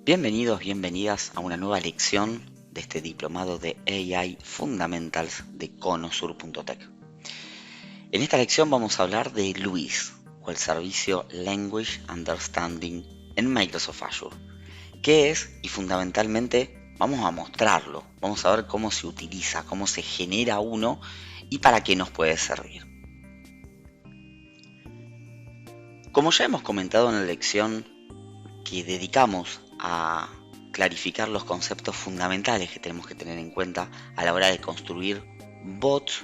Bienvenidos, bienvenidas a una nueva lección de este diplomado de AI Fundamentals de Conosur.tech. En esta lección vamos a hablar de LUIS, o el servicio Language Understanding en Microsoft Azure. ¿Qué es? Y fundamentalmente vamos a mostrarlo, vamos a ver cómo se utiliza, cómo se genera uno y para qué nos puede servir. Como ya hemos comentado en la lección que dedicamos a clarificar los conceptos fundamentales que tenemos que tener en cuenta a la hora de construir bots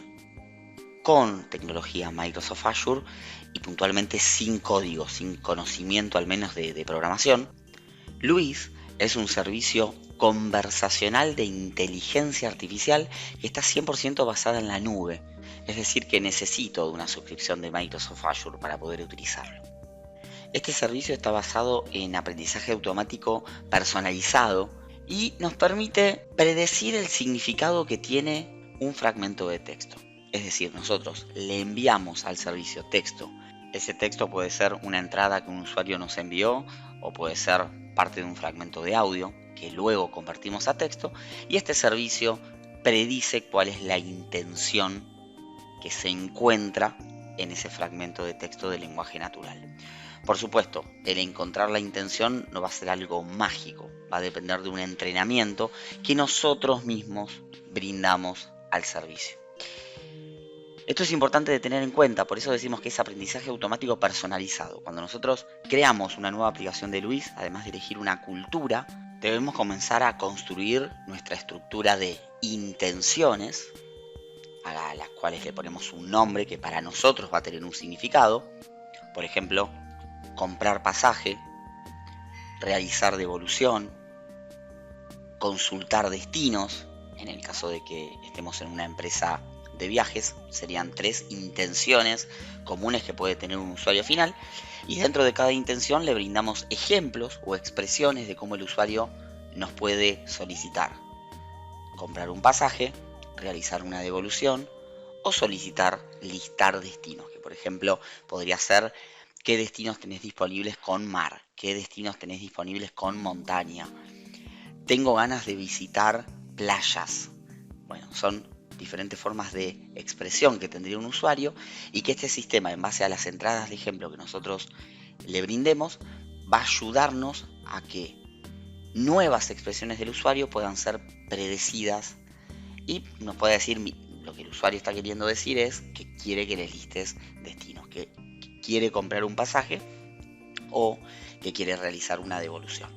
con tecnología Microsoft Azure y puntualmente sin código, sin conocimiento al menos de programación, LUIS es un servicio conversacional de inteligencia artificial que está 100% basada en la nube, es decir que necesito de una suscripción de Microsoft Azure para poder utilizarlo. Este servicio está basado en aprendizaje automático personalizado y nos permite predecir el significado que tiene un fragmento de texto. Es decir, nosotros le enviamos al servicio texto. Ese texto puede ser una entrada que un usuario nos envió o puede ser parte de un fragmento de audio que luego convertimos a texto y este servicio predice cuál es la intención que se encuentra en ese fragmento de texto de lenguaje natural. Por supuesto, el encontrar la intención no va a ser algo mágico, va a depender de un entrenamiento que nosotros mismos brindamos al servicio. Esto es importante de tener en cuenta, por eso decimos que es aprendizaje automático personalizado. Cuando nosotros creamos una nueva aplicación de LUIS, además de elegir una cultura, debemos comenzar a construir nuestra estructura de intenciones, a las cuales le ponemos un nombre que para nosotros va a tener un significado. Por ejemplo, comprar pasaje, realizar devolución, consultar destinos, en el caso de que estemos en una empresa de viajes, serían 3 intenciones comunes que puede tener un usuario final, y dentro de cada intención le brindamos ejemplos o expresiones de cómo el usuario nos puede solicitar comprar un pasaje, realizar una devolución o solicitar listar destinos, que por ejemplo podría ser qué destinos tenés disponibles con mar, qué destinos tenés disponibles con montaña. Tengo ganas de visitar playas. Bueno, son diferentes formas de expresión que tendría un usuario y que este sistema, en base a las entradas de ejemplo que nosotros le brindemos, va a ayudarnos a que nuevas expresiones del usuario puedan ser predecidas y nos puede decir lo que el usuario está queriendo decir es que quiere que le listes destinos, que quiere comprar un pasaje o que quiere realizar una devolución.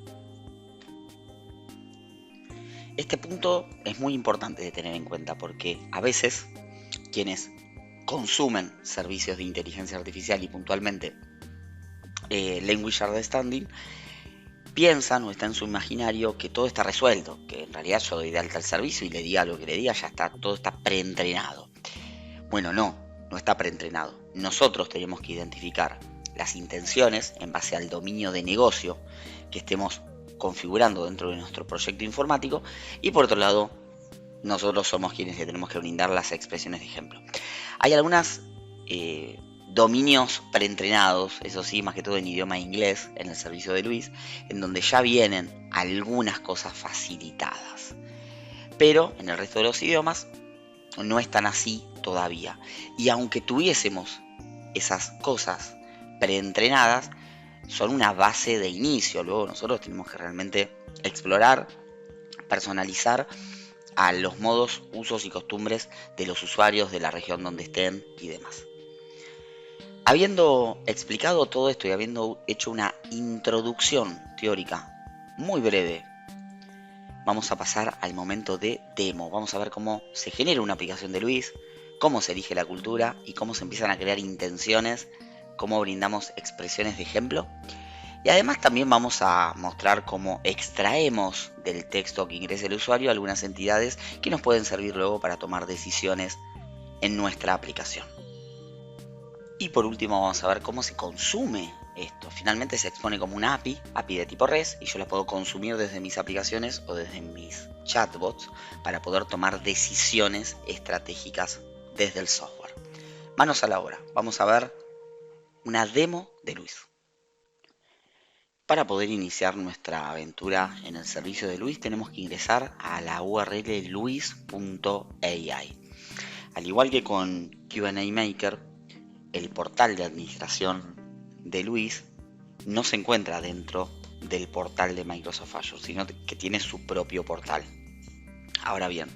Este punto es muy importante de tener en cuenta porque a veces quienes consumen servicios de inteligencia artificial y puntualmente Language Understanding piensan o está en su imaginario que todo está resuelto, que en realidad yo doy de alta al servicio y le diga lo que le diga, ya está, todo está preentrenado. Bueno, no está preentrenado. Nosotros tenemos que identificar las intenciones en base al dominio de negocio que estemos configurando dentro de nuestro proyecto informático y por otro lado, nosotros somos quienes le tenemos que brindar las expresiones de ejemplo. Hay algunas dominios preentrenados, eso sí, más que todo en idioma inglés, en el servicio de LUIS, en donde ya vienen algunas cosas facilitadas. Pero en el resto de los idiomas no están así todavía. Y aunque tuviésemos esas cosas preentrenadas, son una base de inicio. Luego nosotros tenemos que realmente explorar, personalizar a los modos, usos y costumbres de los usuarios de la región donde estén y demás. Habiendo explicado todo esto y habiendo hecho una introducción teórica muy breve, vamos a pasar al momento de demo. Vamos a ver cómo se genera una aplicación de LUIS, cómo se elige la cultura y cómo se empiezan a crear intenciones, cómo brindamos expresiones de ejemplo. Y además también vamos a mostrar cómo extraemos del texto que ingrese el usuario algunas entidades que nos pueden servir luego para tomar decisiones en nuestra aplicación. Y por último vamos a ver cómo se consume esto. Finalmente se expone como una API de tipo REST, y yo la puedo consumir desde mis aplicaciones o desde mis chatbots para poder tomar decisiones estratégicas desde el software. Manos a la obra, vamos a ver una demo de LUIS. Para poder iniciar nuestra aventura en el servicio de Luis tenemos que ingresar a la URL luis.ai. Al igual que con Q&A Maker, el portal de administración de Luis no se encuentra dentro del portal de Microsoft Azure, sino que tiene su propio portal. Ahora bien,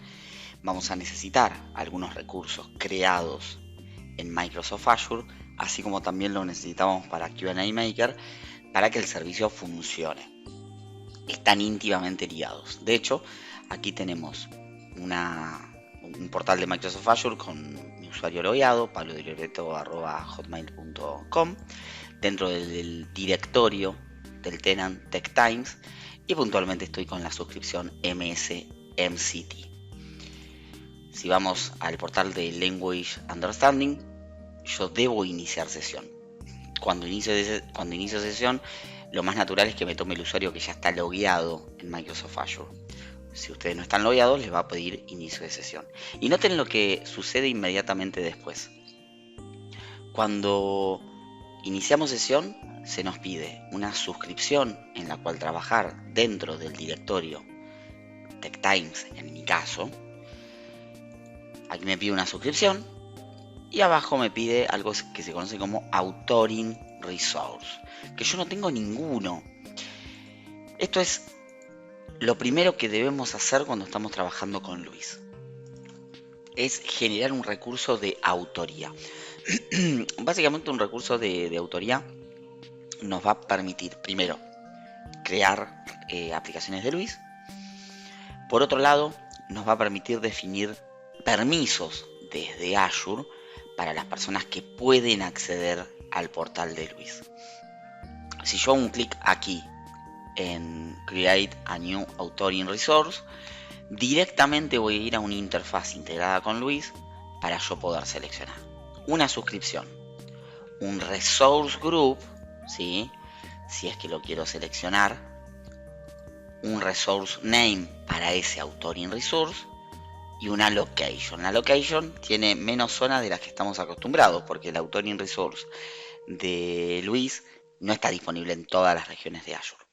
vamos a necesitar algunos recursos creados en Microsoft Azure, así como también lo necesitamos para Q&A Maker, para que el servicio funcione. Están íntimamente ligados. De hecho, aquí tenemos un portal de Microsoft Azure con mi usuario logueado, pablodilioreto@hotmail.com, dentro del directorio del tenant TechTimes, y puntualmente estoy con la suscripción MS-MCT. Si vamos al portal de Language Understanding, yo debo iniciar sesión. Cuando inicio sesión, lo más natural es que me tome el usuario que ya está logueado en Microsoft Azure. Si ustedes no están logueados, les va a pedir inicio de sesión. Y noten lo que sucede inmediatamente después. Cuando iniciamos sesión, se nos pide una suscripción en la cual trabajar dentro del directorio TechTimes, en mi caso. Aquí me pide una suscripción y abajo me pide algo que se conoce como Authoring Resource, que yo no tengo ninguno. Esto es lo primero que debemos hacer cuando estamos trabajando con Luis. Es generar un recurso de autoría. Básicamente un recurso de autoría nos va a permitir, primero, crear aplicaciones de Luis. Por otro lado, nos va a permitir definir permisos desde Azure para las personas que pueden acceder al portal de Luis. Si yo hago un clic aquí en Create a New Authoring Resource, directamente voy a ir a una interfaz integrada con Luis para yo poder seleccionar una suscripción, un Resource Group, ¿sí? Si es que lo quiero seleccionar, un Resource Name para ese Authoring Resource y una Location. La Location tiene menos zonas de las que estamos acostumbrados, porque el Authoring Resource de Luis no está disponible en todas las regiones de Azure.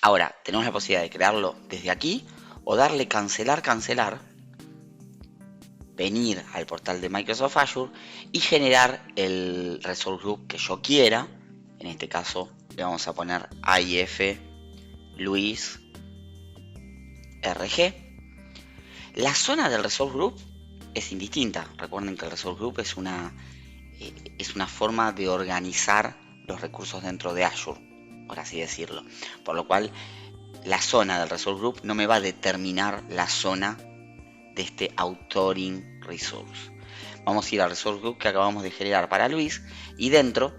Ahora, tenemos la posibilidad de crearlo desde aquí o darle cancelar, venir al portal de Microsoft Azure y generar el Resource Group que yo quiera. En este caso le vamos a poner IF Luis RG. La zona del Resource Group es indistinta. Recuerden que el Resource Group es una forma de organizar los recursos dentro de Azure, por así decirlo. Por lo cual, la zona del Resource Group no me va a determinar la zona de este Authoring Resource. Vamos a ir al Resource Group que acabamos de generar para Luis y dentro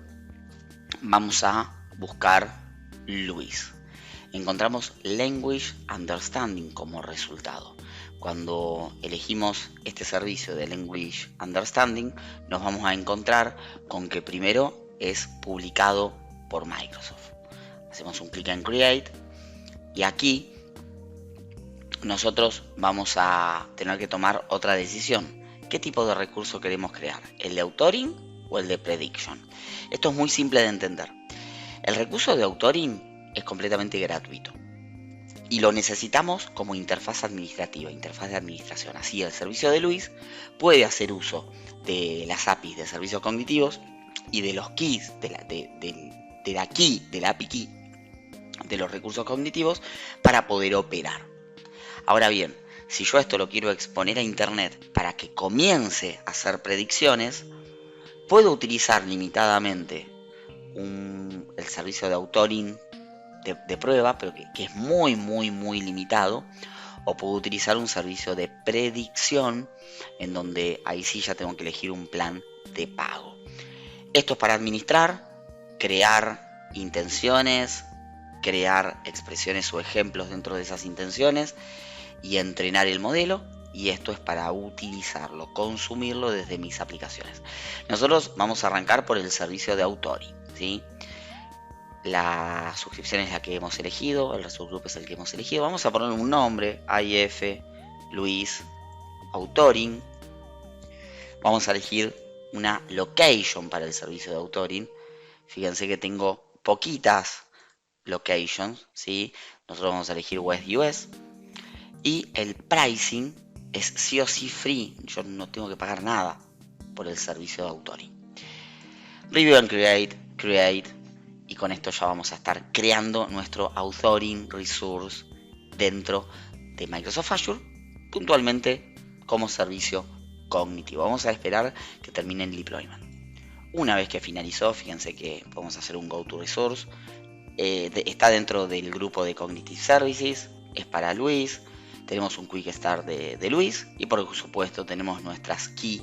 vamos a buscar Luis. Encontramos Language Understanding como resultado. Cuando elegimos este servicio de Language Understanding, nos vamos a encontrar con que primero es publicado por Microsoft. Hacemos un clic en Create y aquí nosotros vamos a tener que tomar otra decisión. ¿Qué tipo de recurso queremos crear? ¿El de Authoring o el de Prediction? Esto es muy simple de entender. El recurso de Authoring es completamente gratuito y lo necesitamos como interfaz administrativa, interfaz de administración. Así el servicio de Luis puede hacer uso de las APIs de servicios cognitivos y de los keys, de la API key de los recursos cognitivos para poder operar. Ahora bien, si yo esto lo quiero exponer a internet para que comience a hacer predicciones, puedo utilizar limitadamente el servicio de Authoring de prueba, pero que es muy limitado, o puedo utilizar un servicio de predicción en donde ahí sí ya tengo que elegir un plan de pago. Esto es para administrar, crear intenciones, crear expresiones o ejemplos dentro de esas intenciones y entrenar el modelo, y esto es para utilizarlo, consumirlo desde mis aplicaciones. Nosotros vamos a arrancar por el servicio de Authoring, ¿sí? La suscripción es la que hemos elegido, el Resource Group es el que hemos elegido. Vamos a poner un nombre, IF Luis Authoring. Vamos a elegir una location para el servicio de Authoring. Fíjense que tengo poquitas locations, ¿sí? Nosotros vamos a elegir West US. Y el pricing es sí o sí free. Yo no tengo que pagar nada por el servicio de authoring. Review and create. Y con esto ya vamos a estar creando nuestro authoring resource dentro de Microsoft Azure, puntualmente como servicio cognitivo. Vamos a esperar que termine el deployment. Una vez que finalizó, fíjense que podemos hacer un go to resource. Está dentro del grupo de Cognitive Services, es para Luis. Tenemos un Quick Start de Luis y por supuesto tenemos nuestras key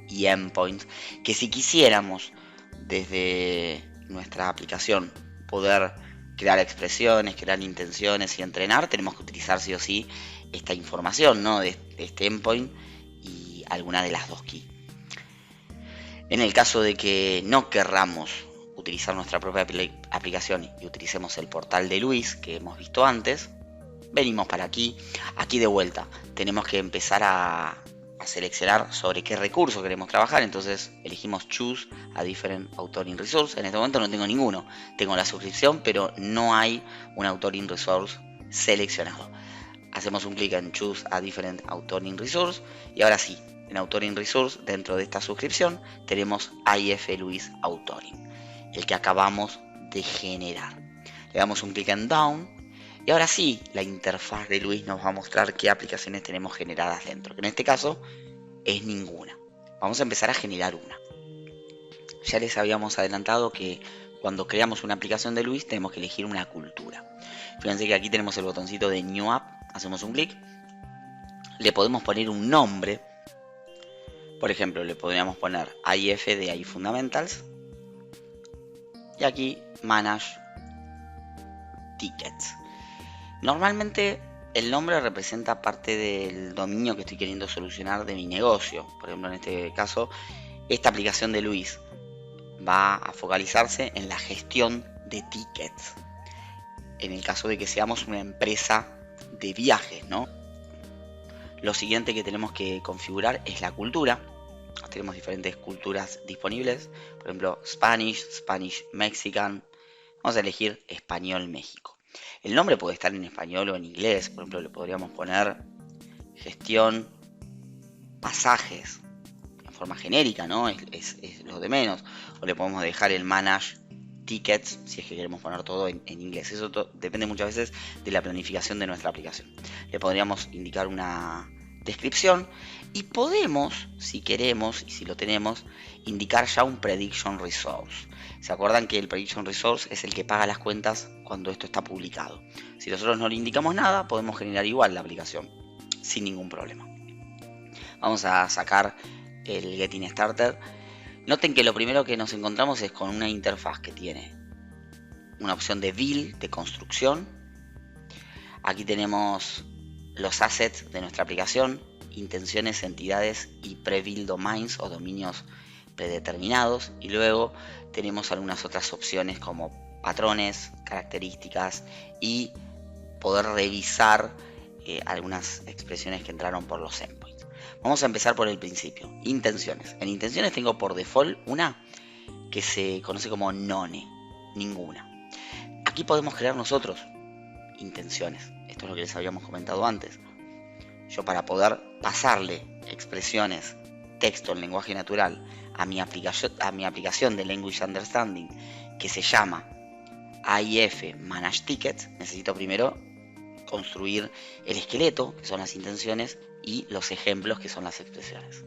y endpoints que si quisiéramos desde nuestra aplicación poder crear expresiones, crear intenciones y entrenar, tenemos que utilizar sí o sí esta información, ¿no? de este endpoint y alguna de las dos keys. En el caso de que no querramos utilizar nuestra propia aplicación y utilicemos el portal de Luis que hemos visto antes, venimos para aquí. Aquí de vuelta tenemos que empezar a seleccionar sobre qué recurso queremos trabajar. Entonces elegimos Choose a Different Authoring Resource. En este momento no tengo ninguno. Tengo la suscripción, pero no hay un Authoring Resource seleccionado. Hacemos un clic en Choose a Different Authoring Resource. Y ahora sí, en Authoring Resource, dentro de esta suscripción, tenemos IF Luis Authoring, el que acabamos de generar. Le damos un clic en Down. Y ahora sí, la interfaz de Luis nos va a mostrar qué aplicaciones tenemos generadas dentro, que en este caso es ninguna. Vamos a empezar a generar una. Ya les habíamos adelantado que cuando creamos una aplicación de Luis tenemos que elegir una cultura. Fíjense que aquí tenemos el botoncito de New App, hacemos un clic, le podemos poner un nombre. Por ejemplo, le podríamos poner IF de iFundamentals y aquí Manage Tickets. Normalmente el nombre representa parte del dominio que estoy queriendo solucionar de mi negocio. Por ejemplo, en este caso, esta aplicación de Luis va a focalizarse en la gestión de tickets. En el caso de que seamos una empresa de viajes, ¿no? Lo siguiente que tenemos que configurar es la cultura. Tenemos diferentes culturas disponibles. Por ejemplo, Spanish Mexican. Vamos a elegir Español México. El nombre puede estar en español o en inglés. Por ejemplo, le podríamos poner gestión pasajes en forma genérica, ¿no? Es lo de menos. O le podemos dejar el manage tickets si es que queremos poner todo en inglés. Eso depende muchas veces de la planificación de nuestra aplicación. Le podríamos indicar una descripción y podemos, si queremos y si lo tenemos, indicar ya un prediction resource. ¿Se acuerdan que el prediction resource es el que paga las cuentas cuando esto está publicado? Si nosotros no le indicamos nada, podemos generar igual la aplicación sin ningún problema. Vamos a sacar el Getting Started. Noten que lo primero que nos encontramos es con una interfaz que tiene una opción de build, de construcción. Aquí tenemos los assets de nuestra aplicación, intenciones, entidades y pre-build domains o dominios predeterminados. Y luego tenemos algunas otras opciones como patrones, características y poder revisar algunas expresiones que entraron por los endpoints. Vamos a empezar por el principio, intenciones. En intenciones tengo por default una que se conoce como none, ninguna. Aquí podemos crear nosotros intenciones. Esto es lo que les habíamos comentado antes. Yo para poder pasarle expresiones, texto en lenguaje natural a mi aplicación de Language Understanding que se llama IF Manage Tickets, necesito primero construir el esqueleto, que son las intenciones, y los ejemplos, que son las expresiones.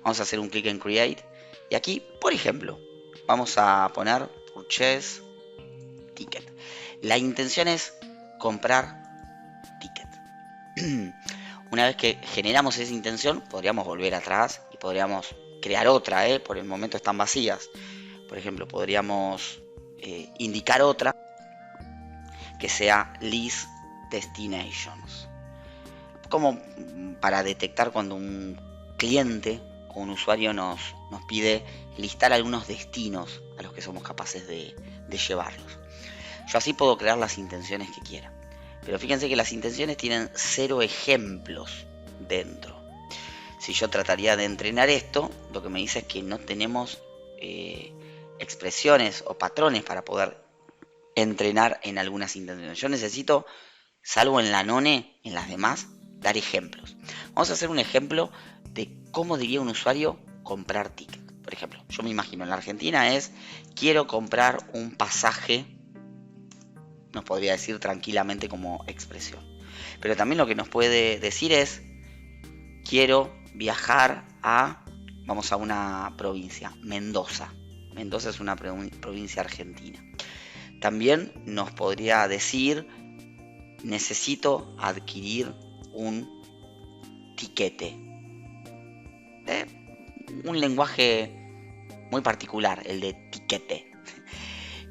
Vamos a hacer un clic en Create y aquí, por ejemplo, vamos a poner Purchase Ticket. La intención es comprar ticket. Una vez que generamos esa intención, podríamos volver atrás y podríamos crear otra, por el momento están vacías. Por ejemplo, podríamos indicar otra que sea List Destinations, como para detectar cuando un cliente o un usuario nos pide listar algunos destinos a los que somos capaces de llevarlos. Yo así puedo crear las intenciones que quiera. Pero fíjense que las intenciones tienen 0 ejemplos dentro. Si yo trataría de entrenar esto, lo que me dice es que no tenemos expresiones o patrones para poder entrenar en algunas intenciones. Yo necesito, salvo en la NONE, en las demás, dar ejemplos. Vamos a hacer un ejemplo de cómo diría un usuario comprar ticket. Por ejemplo, yo me imagino en la Argentina es, quiero comprar un pasaje, nos podría decir tranquilamente como expresión. Pero también lo que nos puede decir es, quiero viajar a, vamos a una provincia, Mendoza. Mendoza es una provincia argentina. También nos podría decir, necesito adquirir un tiquete. Un lenguaje muy particular, el de tiquete.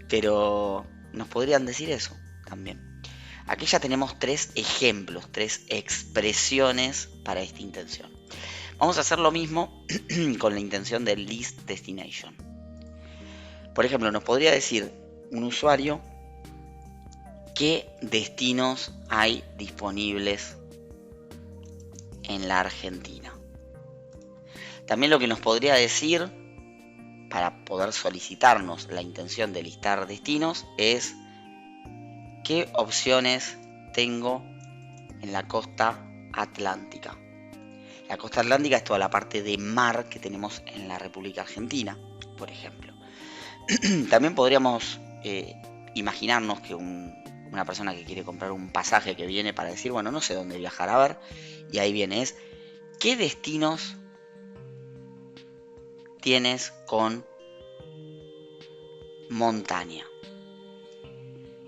Pero nos podrían decir eso también. Aquí ya tenemos 3 ejemplos, 3 expresiones para esta intención. Vamos a hacer lo mismo con la intención del list destination. Por ejemplo, nos podría decir un usuario qué destinos hay disponibles en la Argentina. También lo que nos podría decir, para poder solicitarnos la intención de listar destinos, es qué opciones tengo en la costa atlántica. La costa atlántica es toda la parte de mar que tenemos en la República Argentina, por ejemplo. También podríamos imaginarnos que una persona que quiere comprar un pasaje que viene para decir, bueno, no sé dónde viajar, a ver, y ahí viene, es ¿qué destinos tienes con montaña?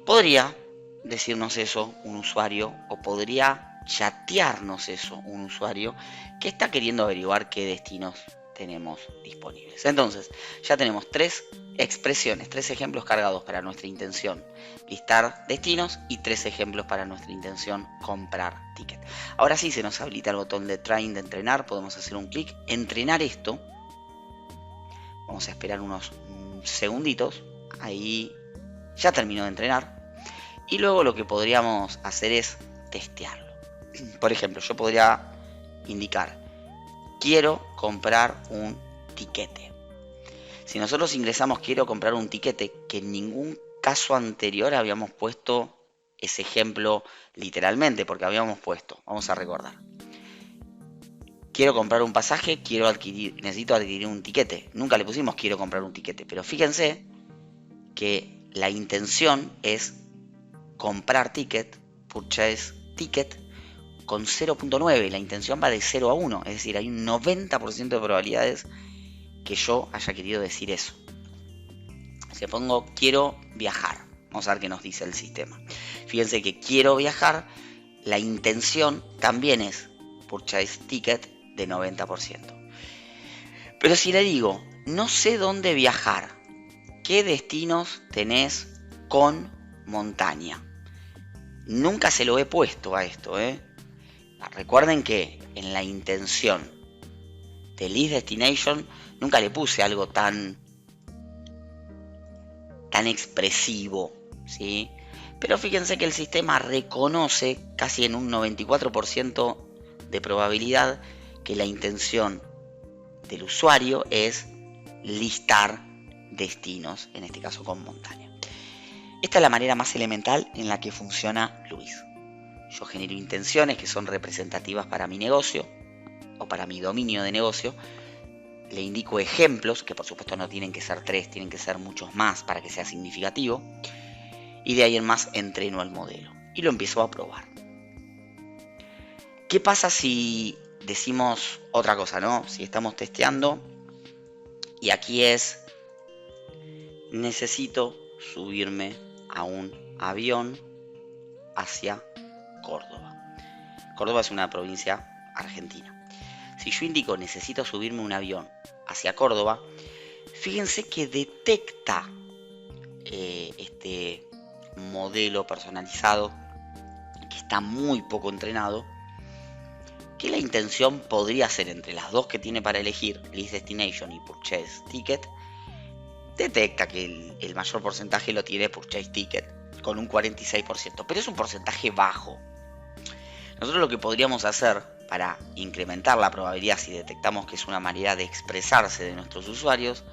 Podría decirnos eso un usuario, o podría chatearnos eso un usuario que está queriendo averiguar qué destinos tenemos disponibles. Entonces, ya tenemos 3 expresiones, 3 ejemplos cargados para nuestra intención listar destinos y 3 ejemplos para nuestra intención comprar ticket. Ahora sí se nos habilita el botón de train, de entrenar, podemos hacer un clic, entrenar esto. Vamos a esperar unos segunditos, ahí ya terminó de entrenar. Y luego lo que podríamos hacer es testearlo. Por ejemplo, yo podría indicar, quiero comprar un tiquete. Si nosotros ingresamos quiero comprar un tiquete, que en ningún caso anterior habíamos puesto ese ejemplo literalmente, porque habíamos puesto, vamos a recordar, quiero comprar un pasaje, necesito adquirir un tiquete. Nunca le pusimos quiero comprar un tiquete, pero fíjense que la intención es comprar ticket, purchase ticket, con 0.9. La intención va de 0 a 1, es decir, hay un 90% de probabilidades que yo haya querido decir eso. Si pongo quiero viajar, vamos a ver qué nos dice el sistema. Fíjense que quiero viajar, la intención también es purchase ticket de 90%. Pero si le digo, no sé dónde viajar, ¿qué destinos tenés con montaña? Nunca se lo he puesto a esto, Recuerden que en la intención de list destination nunca le puse algo tan expresivo, ¿sí? Pero fíjense que el sistema reconoce casi en un 94% de probabilidad que la intención del usuario es listar destinos, en este caso con montaña. Esta es la manera más elemental en la que funciona Luis. Yo genero intenciones que son representativas para mi negocio o para mi dominio de negocio. Le indico ejemplos, que por supuesto no tienen que ser 3, tienen que ser muchos más para que sea significativo. Y de ahí en más entreno el modelo y lo empiezo a probar. ¿Qué pasa si decimos otra cosa, no? Si estamos testeando y aquí es, necesito subirme a un avión hacia Córdoba. Córdoba es una provincia argentina. Si yo indico necesito subirme un avión hacia Córdoba, fíjense que detecta este modelo personalizado, que está muy poco entrenado, que la intención podría ser entre las dos que tiene para elegir, list destination y purchase ticket. Detecta que el mayor porcentaje lo tiene purchase ticket, con un 46%, pero es un porcentaje bajo. Nosotros lo que podríamos hacer para incrementar la probabilidad, si detectamos que es una manera de expresarse de nuestros usuarios,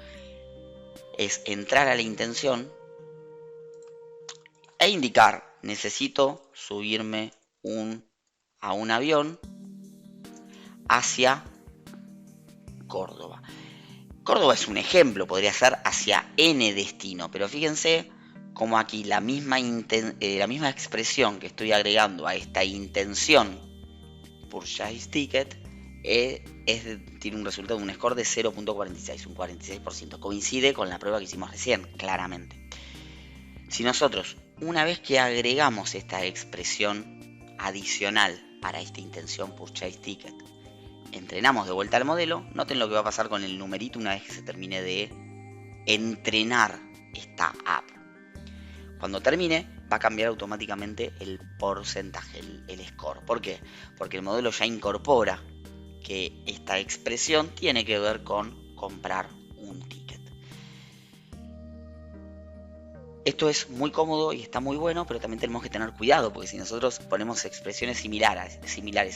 es entrar a la intención, e indicar, necesito subirme a un avión hacia Córdoba. Córdoba es un ejemplo, podría ser hacia N destino, pero fíjense cómo aquí la misma expresión que estoy agregando a esta intención purchase ticket tiene un resultado de un score de 0.46, un 46%. Coincide con la prueba que hicimos recién, claramente. Si nosotros, una vez que agregamos esta expresión adicional para esta intención purchase ticket, entrenamos de vuelta al modelo, noten lo que va a pasar con el numerito una vez que se termine de entrenar esta app. Cuando termine, va a cambiar automáticamente el porcentaje, el score. ¿Por qué? Porque el modelo ya incorpora que esta expresión tiene que ver con comprar un ticket. Esto es muy cómodo y está muy bueno, pero también tenemos que tener cuidado, porque si nosotros ponemos expresiones similares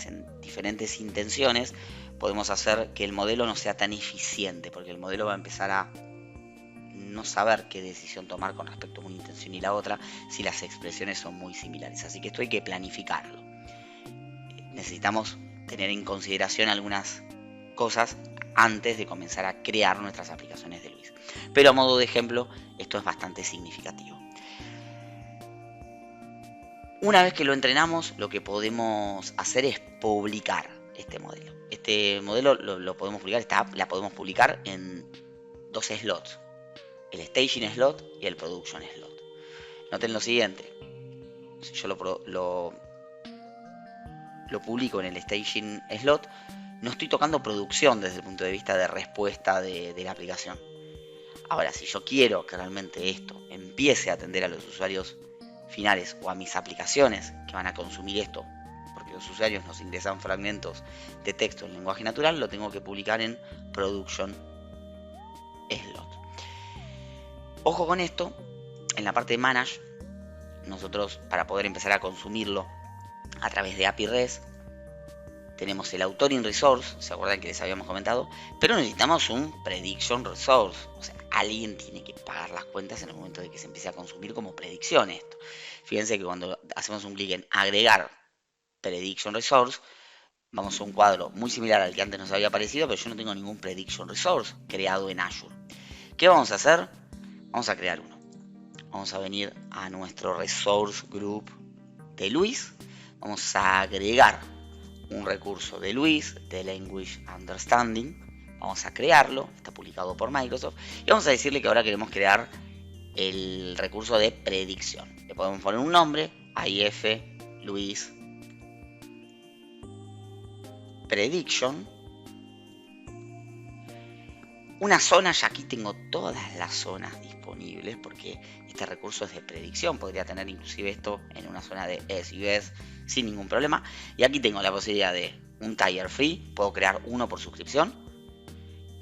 en diferentes intenciones, podemos hacer que el modelo no sea tan eficiente, porque el modelo va a empezar a no saber qué decisión tomar con respecto a una intención y la otra si las expresiones son muy similares. Así que esto hay que planificarlo. Necesitamos tener en consideración algunas cosas antes de comenzar a crear nuestras aplicaciones de Luis. Pero a modo de ejemplo, esto es bastante significativo. Una vez que lo entrenamos, lo que podemos hacer es publicar este modelo. Este modelo lo podemos publicar, esta app la podemos publicar en dos slots: el staging slot y el production slot. Noten lo siguiente: si yo lo publico en el staging slot, no estoy tocando producción desde el punto de vista de respuesta de la aplicación. Ahora, si yo quiero que realmente esto empiece a atender a los usuarios finales o a mis aplicaciones que van a consumir esto, porque los usuarios nos ingresan fragmentos de texto en lenguaje natural, lo tengo que publicar en production slot. Ojo con esto, en la parte de manage, nosotros para poder empezar a consumirlo a través de API REST, tenemos el authoring resource, ¿se acuerdan que les habíamos comentado? Pero necesitamos un prediction resource, o sea, alguien tiene que pagar las cuentas en el momento de que se empiece a consumir como predicción esto. Fíjense que cuando hacemos un clic en agregar prediction resource, vamos a un cuadro muy similar al que antes nos había aparecido, pero yo no tengo ningún prediction resource creado en Azure. ¿Qué vamos a hacer? Vamos a crear uno. Vamos a venir a nuestro resource group de Luis. Vamos a agregar un recurso de Luis, de Language Understanding. Vamos a crearlo, está publicado por Microsoft. Y vamos a decirle que ahora queremos crear el recurso de predicción. Le podemos poner un nombre, AIF Luis Prediction. Una zona, ya aquí tengo todas las zonas disponibles porque este recurso es de predicción. Podría tener inclusive esto en una zona de SUS sin ningún problema. Y aquí tengo la posibilidad de un tier free. Puedo crear uno por suscripción,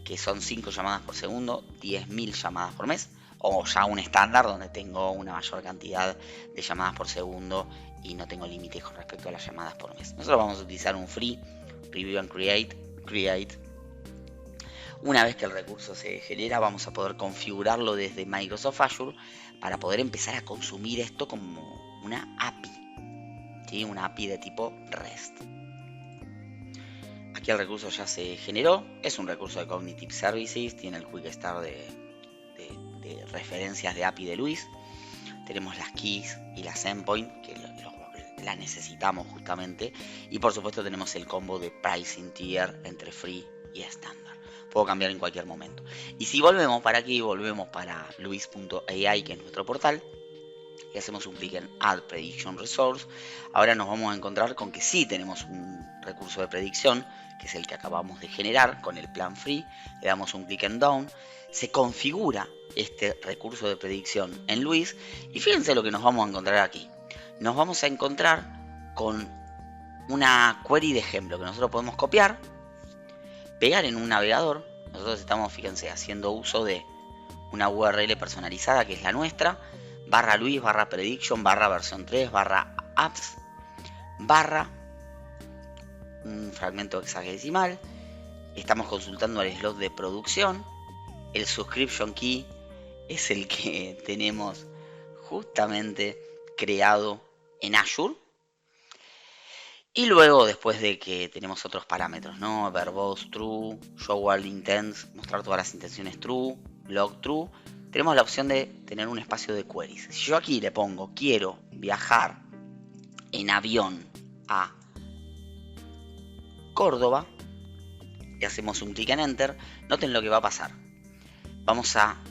que son 5 llamadas por segundo, 10.000 llamadas por mes. O ya un estándar donde tengo una mayor cantidad de llamadas por segundo y no tengo límites con respecto a las llamadas por mes. Nosotros vamos a utilizar un free, Review and Create. Una vez que el recurso se genera, vamos a poder configurarlo desde Microsoft Azure para poder empezar a consumir esto como una API, ¿sí? Una API de tipo REST. Aquí el recurso ya se generó, es un recurso de Cognitive Services, tiene el Quick Start de referencias de API de Luis. Tenemos las keys y las endpoint, que la necesitamos justamente. Y por supuesto tenemos el combo de pricing tier entre free y estándar. Puedo cambiar en cualquier momento. Y si volvemos para aquí, volvemos para luis.ai, que es nuestro portal, y hacemos un clic en Add Prediction Resource, ahora nos vamos a encontrar con que sí tenemos un recurso de predicción, que es el que acabamos de generar con el plan free. Le damos un clic en Down, se configura este recurso de predicción en Luis, y fíjense lo que nos vamos a encontrar aquí. Nos vamos a encontrar con una query de ejemplo que nosotros podemos copiar, pegar en un navegador. Nosotros estamos, fíjense, haciendo uso de una URL personalizada que es la nuestra, /Luis, /prediction, versión 3, /apps, un fragmento hexadecimal. Estamos consultando el slot de producción. El subscription key es el que tenemos justamente creado en Azure. Y luego, después de que tenemos otros parámetros, ¿no? Verbose true, show all intents, mostrar todas las intenciones true, log true, tenemos la opción de tener un espacio de queries. Si yo aquí le pongo, quiero viajar en avión a Córdoba, y hacemos un clic en Enter, noten lo que va a pasar. Vamos a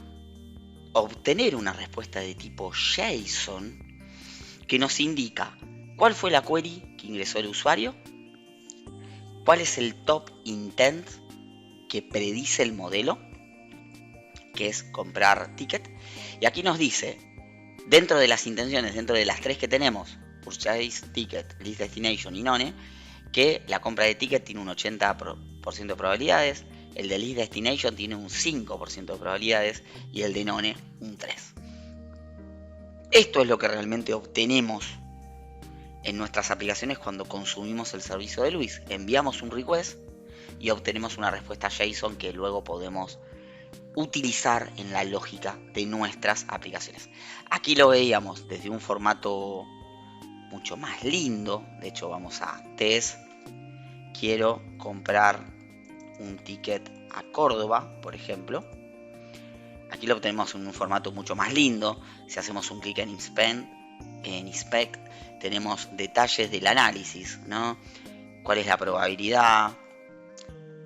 obtener una respuesta de tipo JSON que nos indica cuál fue la query que ingresó el usuario, cuál es el top intent que predice el modelo, que es comprar ticket, y aquí nos dice, dentro de las intenciones, dentro de las tres que tenemos, purchase ticket, list destination y none, que la compra de ticket tiene un 80% de probabilidades, el de list destination tiene un 5% de probabilidades y el de none un 3%. Esto es lo que realmente obtenemos en nuestras aplicaciones cuando consumimos el servicio de Luis. Enviamos un request y obtenemos una respuesta JSON que luego podemos utilizar en la lógica de nuestras aplicaciones. Aquí lo veíamos desde un formato mucho más lindo. De hecho, vamos a test. Quiero comprar un ticket a Córdoba, por ejemplo. Aquí lo obtenemos en un formato mucho más lindo. Si hacemos un clic en Inspect, tenemos detalles del análisis, ¿no? ¿Cuál es la probabilidad?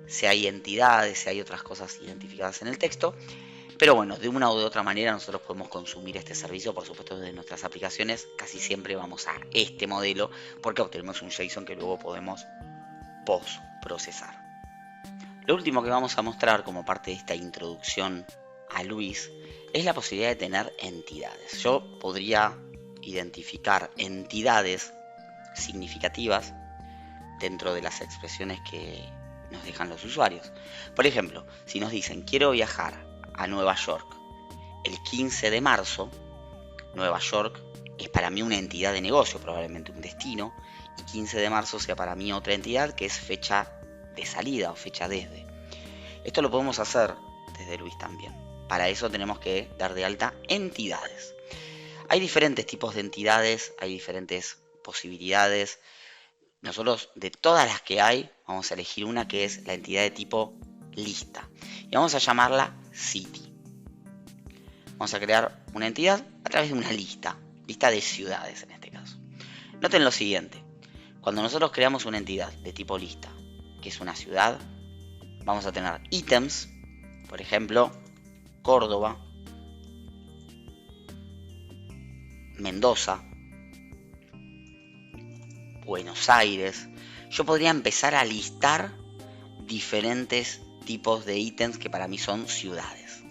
Si hay entidades, si hay otras cosas identificadas en el texto. Pero bueno, de una u de otra manera nosotros podemos consumir este servicio, por supuesto, desde nuestras aplicaciones. Casi siempre vamos a este modelo porque obtenemos un JSON que luego podemos post-procesar. Lo último que vamos a mostrar como parte de esta introducción a Luis es la posibilidad de tener entidades. Yo podría identificar entidades significativas dentro de las expresiones que nos dejan los usuarios. Por ejemplo, si nos dicen quiero viajar a Nueva York el 15 de marzo, Nueva York es para mí una entidad de negocio, probablemente un destino, y 15 de marzo sea para mí otra entidad que es fecha de salida o fecha desde. Esto lo podemos hacer desde Luis también. Para eso tenemos que dar de alta entidades. Hay diferentes tipos de entidades, hay diferentes posibilidades. Nosotros, de todas las que hay, vamos a elegir una que es la entidad de tipo lista. Y vamos a llamarla City. Vamos a crear una entidad a través de una lista de ciudades en este caso. Noten lo siguiente. Cuando nosotros creamos una entidad de tipo lista, que es una ciudad, vamos a tener ítems, por ejemplo, Córdoba, Mendoza, Buenos Aires. Yo podría empezar a listar diferentes tipos de ítems que para mí son ciudades.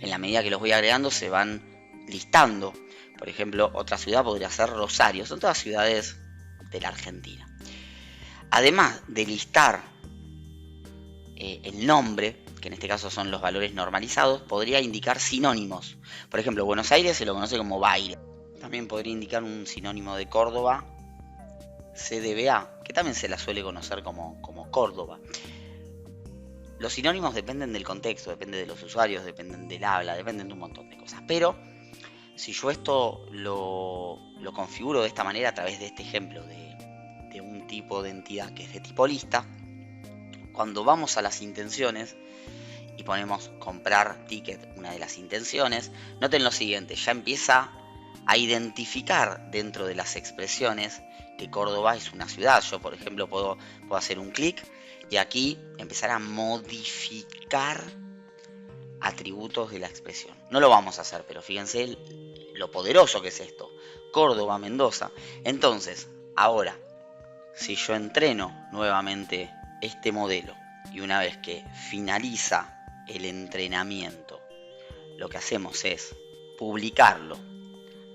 En la medida que los voy agregando se van listando. Por ejemplo, otra ciudad podría ser Rosario. Son todas ciudades de la Argentina. Además de listar el nombre, que en este caso son los valores normalizados, podría indicar sinónimos. Por ejemplo, Buenos Aires se lo conoce como Baile. También podría indicar un sinónimo de Córdoba, CDBA, que también se la suele conocer como Córdoba. Los sinónimos dependen del contexto, dependen de los usuarios, dependen del habla, dependen de un montón de cosas. Pero si yo esto lo configuro de esta manera a través de este ejemplo de un tipo de entidad que es de tipo lista, cuando vamos a las intenciones y ponemos comprar ticket, una de las intenciones, noten lo siguiente, ya empieza a identificar dentro de las expresiones que Córdoba es una ciudad. Yo, por ejemplo, puedo hacer un clic y aquí empezar a modificar atributos de la expresión. No lo vamos a hacer, pero fíjense lo poderoso que es esto. Córdoba, Mendoza. Entonces, ahora, si yo entreno nuevamente este modelo y una vez que finaliza el entrenamiento, lo que hacemos es publicarlo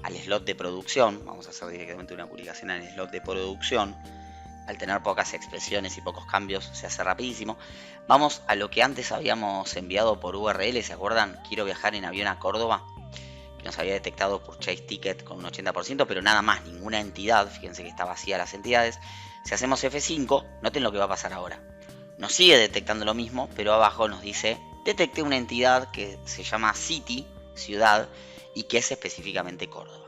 al slot de producción. Vamos a hacer directamente una publicación al slot de producción. Al tener pocas expresiones y pocos cambios se hace rapidísimo. Vamos a lo que antes habíamos enviado por URL, ¿se acuerdan? Quiero viajar en avión a Córdoba, que nos había detectado Purchase Ticket con un 80%, pero nada más, ninguna entidad. Fíjense que está vacía las entidades. Si hacemos F5, noten lo que va a pasar ahora. Nos sigue detectando lo mismo, pero abajo nos dice detecté una entidad que se llama City, ciudad, y que es específicamente Córdoba.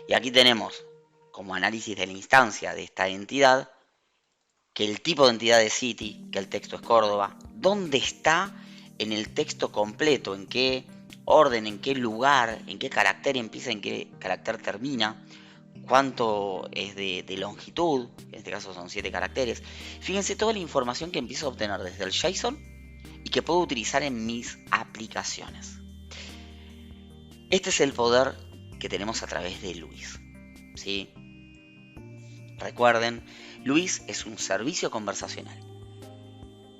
Y aquí tenemos como análisis de la instancia de esta entidad, que el tipo de entidad es City, que el texto es Córdoba, dónde está en el texto completo, en qué orden, en qué lugar, en qué carácter empieza, en qué carácter termina, cuánto es de longitud, en este caso son 7 caracteres. Fíjense toda la información que empiezo a obtener desde el JSON y que puedo utilizar en mis aplicaciones. Este es el poder que tenemos a través de Luis, ¿sí? Recuerden, Luis es un servicio conversacional.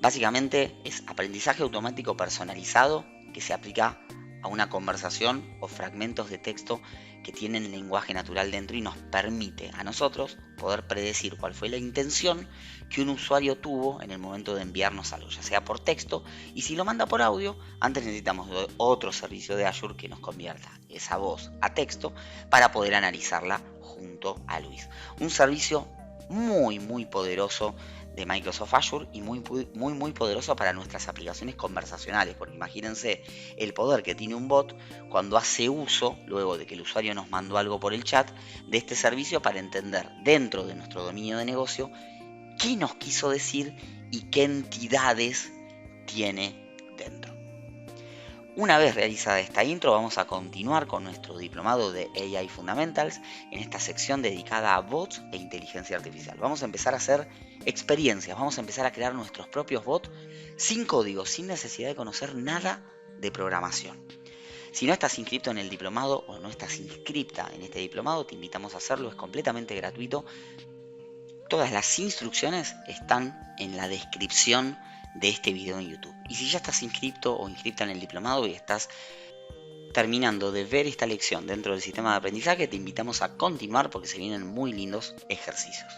Básicamente es aprendizaje automático personalizado que se aplica a una conversación o fragmentos de texto que tienen lenguaje natural dentro y nos permite a nosotros poder predecir cuál fue la intención que un usuario tuvo en el momento de enviarnos algo, ya sea por texto, y si lo manda por audio, antes necesitamos otro servicio de Azure que nos convierta esa voz a texto para poder analizarla junto a Luis. Un servicio muy poderoso de Microsoft Azure y muy poderoso para nuestras aplicaciones conversacionales, porque imagínense el poder que tiene un bot cuando hace uso, luego de que el usuario nos mandó algo por el chat, de este servicio para entender dentro de nuestro dominio de negocio qué nos quiso decir y qué entidades tiene dentro. Una vez realizada esta intro, vamos a continuar con nuestro diplomado de AI Fundamentals en esta sección dedicada a bots e inteligencia artificial. Vamos a empezar a hacer experiencias, vamos a empezar a crear nuestros propios bots sin código, sin necesidad de conocer nada de programación. Si no estás inscrito en el diplomado o no estás inscripta en este diplomado, te invitamos a hacerlo, es completamente gratuito. Todas las instrucciones están en la descripción de este video en YouTube. Y si ya estás inscrito o inscripta en el diplomado y estás terminando de ver esta lección dentro del sistema de aprendizaje, te invitamos a continuar porque se vienen muy lindos ejercicios.